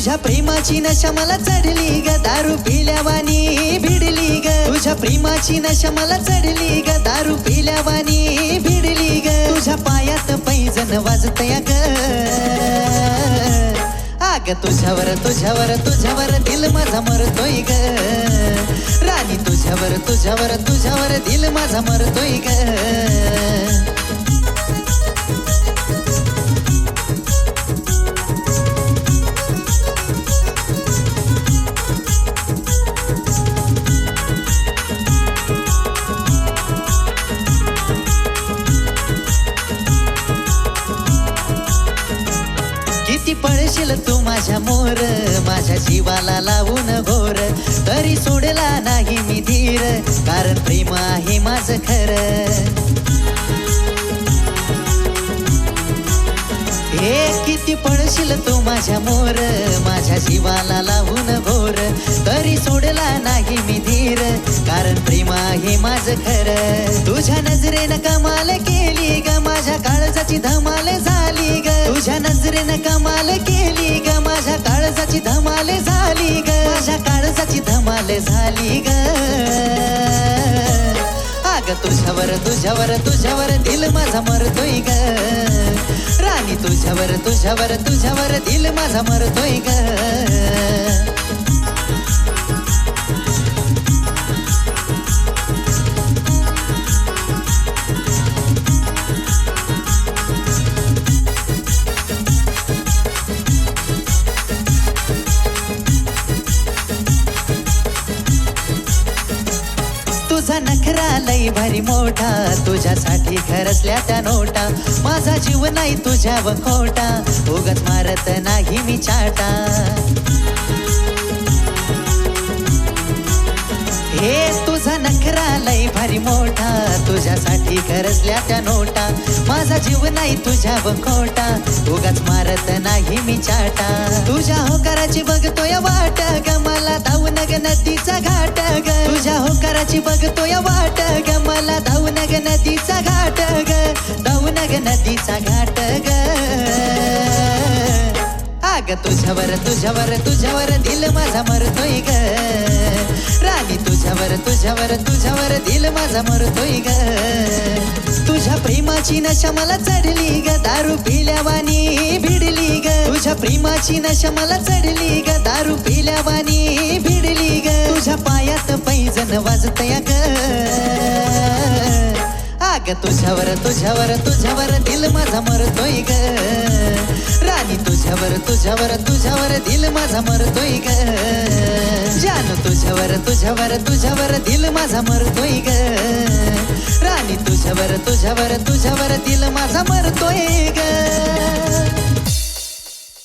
तुझ्या प्रेमाची नशा मला चढली ग दारू पिल्यावानी भिडली ग तुझ्या प्रेमाची नशा मला चढली ग दारू पिल्यावानी भिडली ग तुझ्या पायात पैजण वाजतया ग आग तुझ्यावर तुझ्यावर तुझ्यावर दिल माझा मरतोय ग राणी तुझ्यावर तुझ्यावर तुझ्यावर दिल माझा मरतोय ग किती पळशील तू माझ्या मोर माझ्या जीवाला लावून घोर तरी सोडला नाही मी धीर कारण प्रेम आहे माझं खरं हे किती पळशील तू माझ्या मोर माझ्या जीवाला लावून घोर तरी सोडला नाही मी धीर कारण प्रेम आहे माझं खरं तुझ्या नजरेनं कमाल केली ग माझ्या काळजाची धमाल झाली ग तुझ्या नजरेनं कमाल केली ग माझ्या काळजाची धमाल झाली ग माझ्या काळजाची धमाल झाली ग आग तुझ्यावर तुझ्यावर तुझ्यावर दिल माझा मरतोय ग राणी तुझ्यावर तुझ्यावर तुझ्यावर दिल माझा मरतोय ग तुझा नखरा लई भारी मोठा तुझ्यासाठी खरसल्या त्या नोटा माझा जीव नाही तुझ्यावर खोटा उगाच मारत नाही मी चाटा हे तुझा नखरा लई भारी मोठा तुझ्यासाठी खरसल्या त्या नोटा माझा जीव नाही तुझ्यावर खोटा उगाच मारत नाही मी चाटा तुझ्या होकाराची बघतोय वाट ग मला धावून ग नदीचा घाट ग तुझ्या होकाराची बघतोय वाट ग मला धावून ग नदीचा घाट ग धावून ग नदीचा घाट ग आग तुझ्यावर तुझ्यावर तुझ्यावर दिल माझा मरतोय ग राणी तुझ्यावर तुझ्यावर तुझ्यावर दिल माझा मरतोय ग तुझ्या प्रेमाची नशा मला चढली ग दारू पिल्यावानी भिडली ग तुझ्या प्रेमाची नशा मला चढली ग दारू पिल्यावानी भिडली ग तुझ्या पायात पैजण वाजतया ग आग तुझ्यावर तुझ्यावर तुझ्यावर दिल माझा मरतोय ग राणी तुझ्यावर तुझ्यावर तुझ्यावर दिल माझा मरतोय ग जानू तुझ्यावर तुझ्यावर तुझ्यावर दिल माझा मरतोय ग राणी तुझ्यावर तुझ्यावर तुझ्यावर दिल माझा मरतोय ग